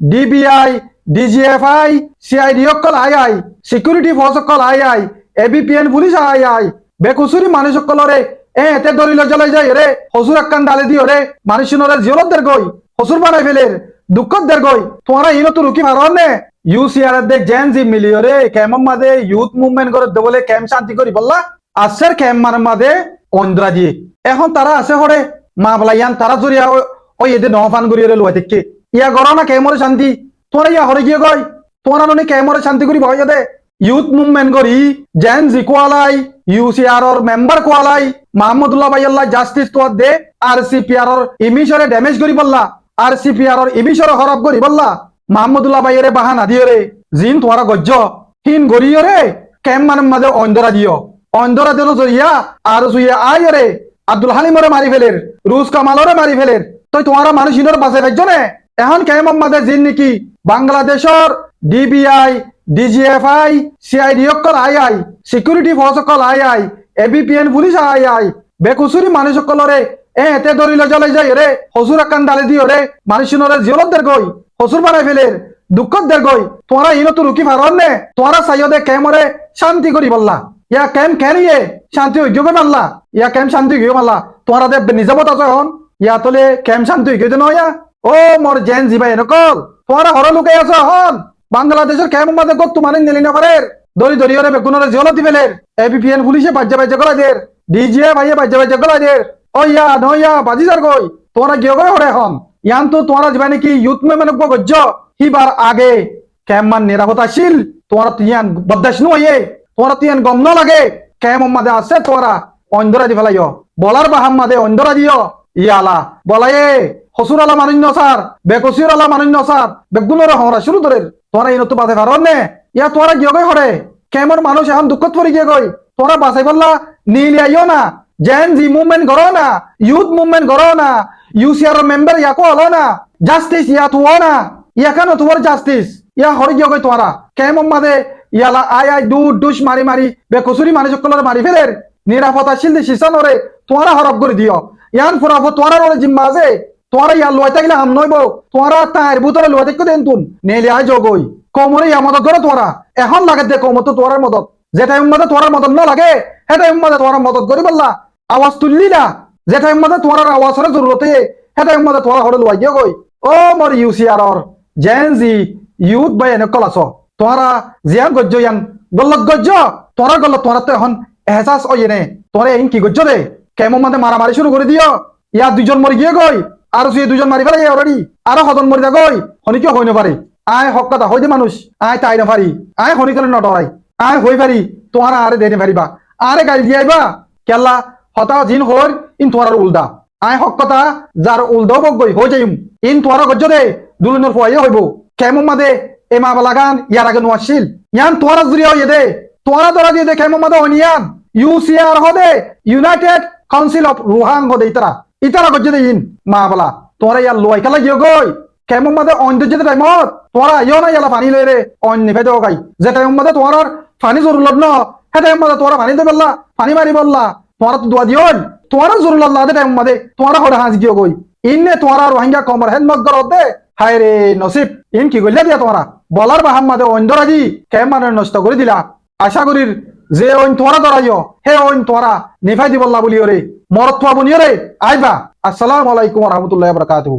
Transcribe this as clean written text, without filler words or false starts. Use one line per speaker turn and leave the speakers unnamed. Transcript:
DBI DGFI CID সকল I security force সকল I APBN police I বেকুসুরি মানুষ সকলরে এতে দরিল জ্বলাই যায় রে হসুর আক্কান ডালে দিও রে মানুষজনরে জিয়লত দের গই হসুর বানাই ফেলের দুঃখত দের গই তোমরা ইনো তো রুকি ভারন নে ইউসিআর দে জেনজি মিলিও রে কেমন মাদে ইউথ মুভমেন্ট করে দেবলে ক্যাম্প শান্তি করি বললা আসের ক্যাম্প মানে মাদে অন্দ্রাজি এখন তারা আছে হরে মা বলাইয়ান তারা জরিয়া ওই এদের নফান করিয়ে রে লুয়া দেখকে ইয়া গড় না কেমরে শান্তি তোরা ইয়া হরে গিয়ে গই তোরা ননি কেমরে শান্তি করি ভয় দে ইউথ মুভমেন্ট করি জেনজি কোয়ালাই ইউসিআর ওর মেম্বার কোয়ালাই মাহমুদুল্লাহ ভাইয়াল্লাহ জাস্টিস তো দে আরসিপিআর ওর ইমিশরে ড্যামেজ করি বললা আরসিপিআর ওর ইমিশরে খরাব করি বললা মাহমুদুল্লাহ ভাইয়েরে বাহানা দিও রে জিন তোরা গজ্জ হিন গরিও রে ক্যাম্প মানে মাঝে অন্দরা দিও অন্দরা দিল জরিয়া আর সুইয়া আয় রে আব্দুল হালিমরে মারি ফেলের রুশ কামালরে মারি ফেলের তুই তোমারা মানুষ ইনর বাসে ফেজনে এখন ক্যাম্প মাঝে জিন নাকি বাংলাদেশর ডিবিআই ডিজিএফআই সিআইডি সকল আই সিকিউরিটি ফোর্স সকল আই এবিপিএন পুলিশ আই বেকুসুরি মানুষ সকলরে এতে দরিল জ্বলাই যায় রে হসুর আক্কান ডালে দিও রে মানুষজনরে জিয়লত দের গই হসুর বানাই ফেলের দুঃখত দের গই তোমরা ইনো তো রুকি ভারন নে তোমরা সাইয়দে ক্যামরে শান্তি করি বললা ইয়া ক্যাম্প খেলিয়ে শান্তি হইগো মাল্লা ইয়া ক্যাম্প শান্তি হইগো মাল্লা তোমরা দে নিজামত আছে হন ইয়া তলে ক্যাম্প শান্তি হইগো ন ইয়া ও মোর জেন জিবাই নকল তোমরা হর লুকাই আছে হন বাংলাদেশের ক্যাম্প মাঝে গত মানে নিলি না করে দরি দরিয়রে বেগুনরে জিয়লত দিবেলের এবিপিএন পুলিশে বাজ্যা বাজ্যা গলা দের ডিজিএ ভাইয়ে বাজ্যা বাজ্যা গলা দের ও ইয়া নইয়া বাজি যার গই তোমরা গিয়ে গই হরে হন ইয়ান তো তোমরা যাবে নাকি ইউথ মুভমেন্ট গজ্জ হিবার আগে ক্যাম্প মান নিরাপত্তাশীল তোমরা তিয়ান বদাস নয়ে তোমরা তিয়ান গম ন লাগে ক্যাম্প মাঝে আছে তোমরা অন্দরা দি ফেলাইও বলার বাহাম মাঝে অন্দরা দিও ইয়ালা বলায়ে হসুর আলা মানিন্য স্যার বেকসির আলা মানিন্য স্যার বেগুনরে হরা শুরু ধরে তোমরা ইনো তো বাসে পারন নে ইয়া তোমরা গিয়ে গই হরে কেমন মানুষ এখন দুঃখত পড়ে গিয়ে গই তোমরা বাসাই বললা নীল আইও না জেনজি মুভমেন্ট করো না ইউথ মুভমেন্ট করো না ইউসিআর মেম্বার ইয়াকো হলো না জাস্টিস ইয়া তো না ইয়া কেন তোমার জাস্টিস ইয়া হরে গিয়ে গই তোমরা কেমন মাদে ইয়ালা আই দুষ মারি মারি বেকসুরি মানুষ সকলরে মারি ফেলের নিরাপত্তাশীল শিশানরে তোমরা হরব করে দিও ইয়ান ফুরাফো তোমরা ওরে জিম্মা আছে তোমরা ইয়া লইতে গেলে হাম নইব তোমরা তার ভিতরে লইতে কো দেন তুন নেলে আই জগই কমরে ইয়া মদত করে তোমরা এখন লাগে দে কমত তোরার মদত যেটা উম্মতে তোরার মদত না লাগে হেটা উম্মতে তোরা মদত করি বললা আওয়াজ তুললি না যেটা উম্মতে তোরার আওয়াজের জরুরতে হেটা উম্মতে তোরা হড় লইয়া গিয়ে গই ও মোর ইউসিআর জেনজি ইউথ বাই নকল আছো তোরা জিয়ান গজ্জ ইয়ান গল্লত গজ্জ তোরা গল্লত তোরা তো এখন এহসাস ওই নে তোরা ইন কি গজ্জ রে কেমন মাঝে মারামারি শুরু করে দিও ইয়া দুজন মরি গিয়ে গই আর সুই দুজন মারি ফেলাই অলরেডি আরো হদন মরি যা গই হনি কিয় হই নপারে আয় হক কথা হই দে মানুষ আয় তাই না পারি আয় হনি কলে নটরাই আয় হই পারি তোমরা আরে দেনে পারিবা আরে গাইল দিয়াইবা কেলা হতা জিন হর ইন তোরার উলদা আয় হক কথা যার উলদাও বগই হই যাইম ইন তোরা গজ্জ দে দুলুনর ফয়ে হইব কেমন মাদে এ মা বালাগান ইয়ার আগে নোয়াশিল ইয়ান তোরা জুরিয়া হইয়ে দে তোরা তোরা দিয়ে দে কেমন মাদে অনিয়ান ইউসিআর হদে ইউনাইটেড কাউন্সিল অফ রুহাং হদে ইতারা গজ্জ দে ইন মা বালা তোরা ইয়ার লয় খেলা গিয়ে গই কেমন মাদে অন্য যেতে টাইমত তোরা ইয় না ইয়ালা পানি লই রে অন্য ফেদে গাই যে টাইম মাদে তোরার পানি জরুরত ন হে টাইম মাদে তোরা পানি দে বললা পানি মারি বললা তোরা তো দোয়া দিও তোরা জরুরত না দে টাইম মাদে তোরা হড়ে হাঁস গিয়ে গই ইননে তোরা রোহিঙ্গা কমর হেন মগর দে হায় রে নসিব ইন কি গইলা দিয়া তোরা বলার বাহাম মাদে অন্দরা দি কেম মানে নষ্ট করে দিলা আশা করির যে ওইন তোরা ধরাইও হে ওইন তোরা নিফাই দি বললা বলিও রে মরত থুয়া বনিও রে আইবা আসসালামু আলাইকুম ওয়া রাহমাতুল্লাহি ওয়া বারাকাতুহু।